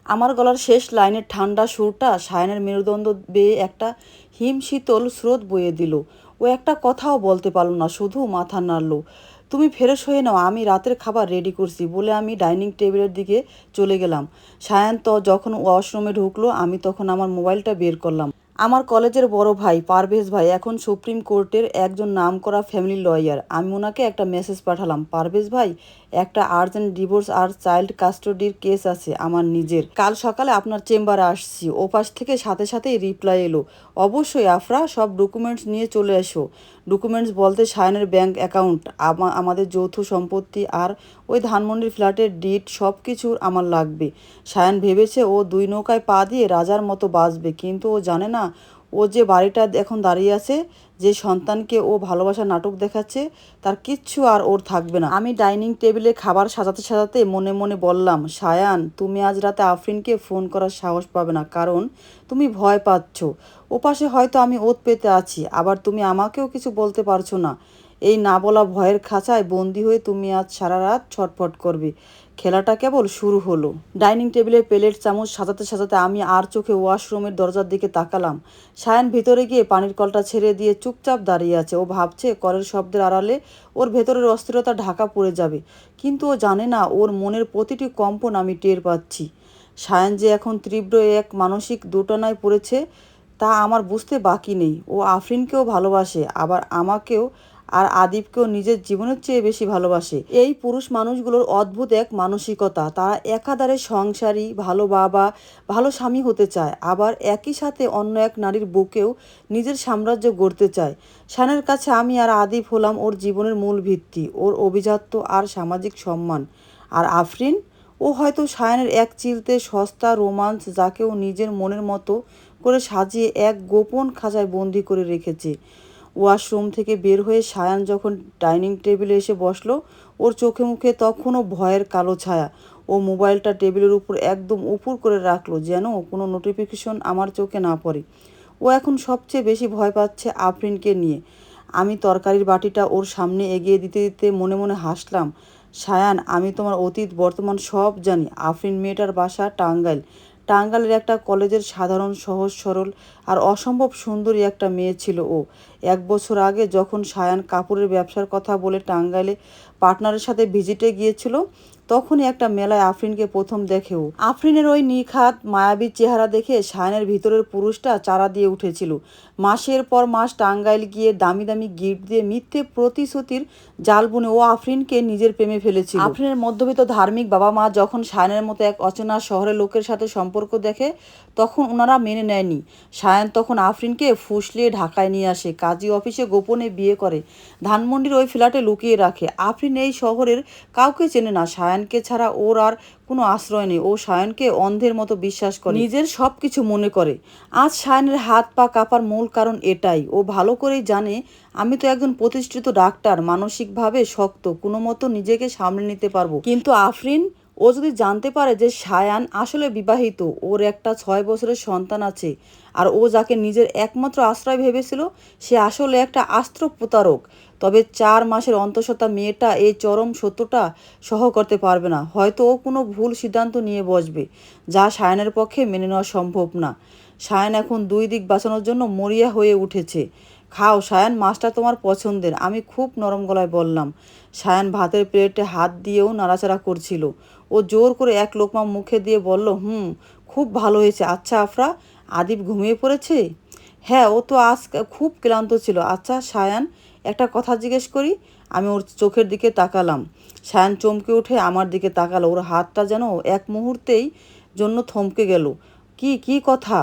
আমার গলার শেষ লাইনের ঠান্ডা সুরটা সায়নের মেরুদণ্ড বেয়ে একটা হিমশীতল স্রোত বয়ে দিল। ও একটা কথাও বলতে পারল না, শুধু মাথা নাড়ল। তুমি ফ্রেশ হয়ে নাও, আমি রাতের খাবার রেডি করছি বলে আমি ডাইনিং টেবিলের দিকে চলে গেলাম। সায়ান তো যখন ওয়াশরুমে ঢুকলো, আমি তখন আমার মোবাইলটা বের করলাম। আমার কলেজের বড় ভাই পারভেজ ভাই এখন সুপ্রিম কোর্টের একজন নামকরা ফ্যামিলি লয়ার। আমি ওনাকে একটা মেসেজ পাঠালাম, পারভেজ ভাই, একটা আর্জেন্ট ডিভোর্স আর চাইল্ড কাস্টডির কেস আছে আমার নিজের, কাল সকালে আপনার চেম্বারে আসছি। ওপাশ থেকে সাথে সাথেই রিপ্লাই এলো, অবশ্যই আফরা, সব ডকুমেন্টস নিয়ে চলে এসো। ডকুমেন্টস বলতে সায়নের ব্যাংক অ্যাকাউন্ট, আমাদের যৌথ সম্পত্তি আর ওই ধানমন্ডির ফ্ল্যাটের ডিট, সব কিছু আমার লাগবে। সায়ন ভেবেছে ও দুই নৌকায় পা দিয়ে রাজার মতো বাঁচবে, কিন্তু ও জানে না ও যে বাড়িটা এখন দাঁড়িয়ে আছে, যে সন্তানকে ও ভালোবাসার নাটক দেখাচ্ছে, তার কিচ্ছু আর ওর থাকবে না। আমি ডাইনিং টেবিলে খাবার সাজাতে সাজাতে মনে মনে বললাম, সায়ান, তুমি আজ রাতে আফরিনকে ফোন করার সাহস পাবে না, কারণ তুমি ভয় পাচ্ছ। ওপাশে হয়তো আমি ওত পেতে আছি, আবার তুমি আমাকেও কিছু বলতে পারছো না। এই না বলা ভয়ের খাঁচায় বন্দি হয়ে তুমি আজ সারা রাত ছটফট করবে। খেলাটা কেবল শুরু হলো। ডাইনিং টেবিলে প্লেট চামচ সাজাতে সাজাতে আমি আর চোখে ওয়াশরুমের দরজার দিকে তাকালাম। সায়ান ভিতরে গিয়ে পানির কলটা ছেড়ে দিয়ে চুপচাপ দাঁড়িয়ে আছে। ও ভাবছে কলের শব্দের আড়ালে ওর ভেতরের অস্থিরতা ঢাকা পড়ে যাবে, কিন্তু ও জানে না ওর মনের প্রতিটি কম্পন আমি টের পাচ্ছি। সায়ান যে এখন তীব্র এক মানসিক দোটানায় পড়েছে তা আমার বুঝতে বাকি নেই। ও আফরিনকেও ভালোবাসে, আবার আমাকেও, আর আদিবকেও নিজের জীবনের চেয়ে বেশি ভালোবাসে। এই পুরুষ মানুষগুলোর অদ্ভুত এক মানসিকতা, তারা একাধারে সংসারী, ভালো বাবা, ভালো স্বামী হতে চায়, আবার একই সাথে অন্য এক নারীর বুকেও নিজের সাম্রাজ্য গড়তে চায়। শানের কাছে আমি আর আদিব হলাম ওর জীবনের মূল ভিত্তি, ওর অভিজাত্য আর সামাজিক সম্মান। আর আফরিন, ও হয়তো সায়ানের এক চিলতে সস্তা রোমান্স, যাকে ও নিজের মনের মতো করে সাজিয়ে এক গোপন খাঁচায় বন্দি করে রেখেছে। ওয়াশরুম থেকে বের হয়ে সায়ান যখন ডাইনিং টেবিলে এসে বসলো, ওর চোখে মুখে তখনও ভয়ের কালো ছায়া। ও মোবাইলটা টেবিলের উপর একদম উপুর করে রাখলো, যেন কোনো নোটিফিকেশন আমার চোখে না পড়ে। ও এখন সবচেয়ে বেশি ভয় পাচ্ছে আফরিনকে নিয়ে। আমি তরকারির বাটিটা ওর সামনে এগিয়ে দিতে দিতে মনে মনে হাসলাম, সায়ান, আমি তোমার অতীত বর্তমান সব জানি। আফরিন মেয়েটার বাসা টাঙ্গাইল। টাঙ্গাইলের একটা কলেজের সাধারণ সহজ সরল আর অসম্ভব সুন্দরী একটা মেয়ে ছিল ও। 1 বছর আগে যখন সায়ান কাপড়ের ব্যবসার কথা বলে টাঙ্গাইলে পার্টনারের সাথে ভিজিটে গিয়েছিল, তখনই একটা মেলায় আফরিনকে প্রথম দেখে ও। আফরিনের ওই নিখাত মায়াবী চেহারা দেখে সায়ানের ভিতরের পুরুষটা চারা দিয়ে উঠেছিল। মাসের পর মাস টাঙ্গাইল গিয়ে দামি দামি গিফট দিয়ে মিথ্যে প্রতিশ্রুতির জাল বুনে ও আফরিনকে নিজের প্রেমে ফেলেছিল। আফরিনের মধ্যবিত্ত ধার্মিক বাবা মা যখন সায়ানের মতো এক অচেনা শহরের লোকের সাথে সম্পর্ক দেখে, তখন ওনারা মেনে নেয়নি। সায়ান তখন আফরিনকে ফুসলিয়ে ঢাকায় নিয়ে আসে, কাজী অফিসে গোপনে বিয়ে করে, ধানমন্ডির ওই ফ্ল্যাটে লুকিয়ে রাখে। আফরিন এই শহরের কাউকে চেনে না, সায়ানকে ছাড়া ওর আর কোনো আশ্রয় নেই। ও সায়নকে অন্ধের মতো বিশ্বাস করে, নিজের সব কিছু মনে করে। আজ সায়নের হাত পা কাঁপার মূল কারণ এটাই। ও ভালো করেই জানে আমি তো একজন প্রতিষ্ঠিত ডাক্তার, মানসিকভাবে শক্ত, কোনো মতো নিজেকে সামলে নিতে পারবো। কিন্তু আফরিন, ও যদি জানতে পারে যে সায়ান আসলে বিবাহিত, ওর একটা 6 বছরের সন্তান আছে, আর ও যাকে নিজের একমাত্র আশ্রয় ভেবেছিল সে আসলে একটা আস্ত প্রতারক, তবে 4 মাসের অন্তঃসত্ত্বা মেয়েটা এই চরম সত্যটা সহ করতে পারবে না। হয়তো ও কোনো ভুল সিদ্ধান্ত নিয়ে বসবে, যা সায়নের পক্ষে মেনে নেওয়া সম্ভব না। সায়ন এখন 2 দিক বাঁচানোর জন্য মরিয়া হয়ে উঠেছে। খাও সায়ন, মাছটা তোমার পছন্দের, আমি খুব নরম গলায় বললাম। সায়ন ভাতের প্লেটে হাত দিয়েও নাড়াচাড়া করছিল। ও জোর করে এক লোকমা মুখে দিয়ে বলল, খুব ভালো হয়েছে। আচ্ছা আফরা, আদিব ঘুমিয়ে পড়েছে? হ্যাঁ, ও তো আজ খুব ক্লান্ত ছিল। আচ্ছা সায়ান, একটা কথা জিজ্ঞেস করি? আমি ওর চোখের দিকে তাকালাম। সায়ান চমকে উঠে আমার দিকে তাকালো, ওর হাতটা যেন এক মুহূর্তেই জন্য থমকে গেল। কি কি কথা?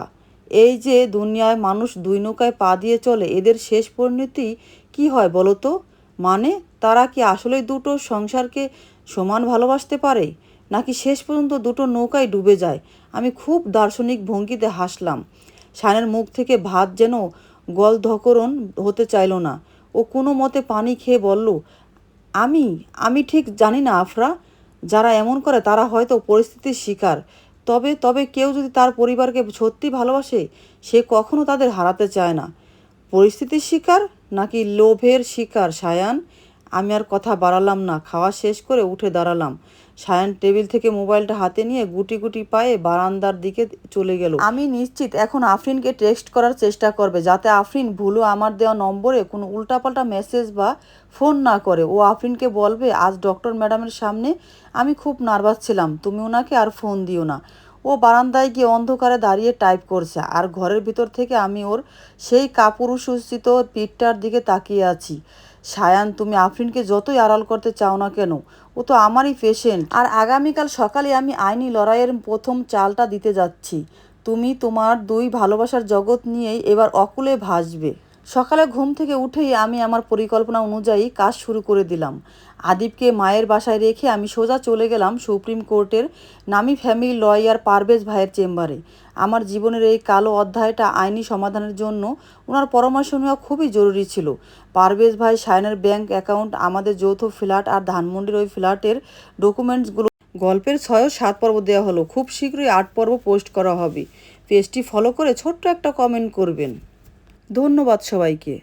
এই যে দুনিয়ায় মানুষ দুই নৌকায় পা দিয়ে চলে, এদের শেষ পরিণতি কি হয় বলো তো? মানে, তারা কি আসলেই দুটো সংসারকে সমান ভালোবাসতে পারে, নাকি শেষ পর্যন্ত দুটো নৌকায় ডুবে যায়? আমি খুব দার্শনিক ভঙ্গিতে হাসলাম। সায়নের মুখ থেকে ভাত যেন গলধকরণ হতে চাইল না। ও কোনো মতে পানি খেয়ে বলল, আমি আমি ঠিক জানি না আফরা। যারা এমন করে তারা হয়তো পরিস্থিতির শিকার। তবে তবে কেউ যদি তার পরিবারকে সত্যি ভালোবাসে, সে কখনো তাদের হারাতে চায় না। পরিস্থিতির শিকার নাকি লোভের শিকার সায়ান? আমি আর কথা বাড়ালাম না, খাওয়া শেষ করে উঠে দাঁড়ালাম। সায়ান টেবিল থেকে মোবাইলটা হাতে নিয়ে গুটি গুটি পায়ে বারান্দার দিকে চলে গেল। আমি নিশ্চিত এখন আফরিনকে টেক্সট করার চেষ্টা করবে, যাতে আফরিন ভুলও আমার দেওয়া নম্বরে কোনো উল্টাপাল্টা মেসেজ বা ফোন না করে। ও আফরিনকে বলবে, আজ ডক্টর ম্যাডামের সামনে আমি খুব নার্ভাস ছিলাম, তুমি ওনাকে আর ফোন দিও না। ও বারান্দায় গিয়ে অন্ধকারে দাঁড়িয়ে টাইপ করছে, আর ঘরের ভিতর থেকে আমি ওর সেই কাপুরুষোচিত পিঠটার দিকে তাকিয়ে আছি। সায়ান, তুমি আফরিনকে যতই আড়াল করতে চাও না কেন, ও তো আমারই পেশেন্ট। আর আগামীকাল সকালে আমি আইনি লড়াইয়ের প্রথম চালটা দিতে যাচ্ছি। তুমি তোমার দুই ভালোবাসার জগৎ নিয়েই এবার অকুলে ভাসবে। সকালে ঘুম থেকে উঠেই আমি আমার পরিকল্পনা অনুযায়ী কাজ শুরু করে দিলাম। আদিবকে মায়ের বাসায় রেখে আমি সোজা চলে গেলাম সুপ্রিম কোর্টের নামী ফ্যামিলি লয়ার পারভেজ ভাইয়ের চেম্বারে। আমার জীবনের এই কালো অধ্যায়টা আইনি সমাধানের জন্য ওনার পরামর্শ নেওয়া খুবই জরুরি ছিল। পারভেজ ভাই সায়নের ব্যাংক অ্যাকাউন্ট, আমাদের যৌথ ফ্ল্যাট আর ধানমন্ডির ওই ফ্ল্যাটের ডকুমেন্টসগুলো। গল্পের 6 ও 7 পর্ব দেওয়া হলো, খুব শীঘ্রই 8 পর্ব পোস্ট করা হবে। পেজটি ফলো করে ছোট্ট একটা কমেন্ট করবেন। ধন্যবাদ সবাইকে।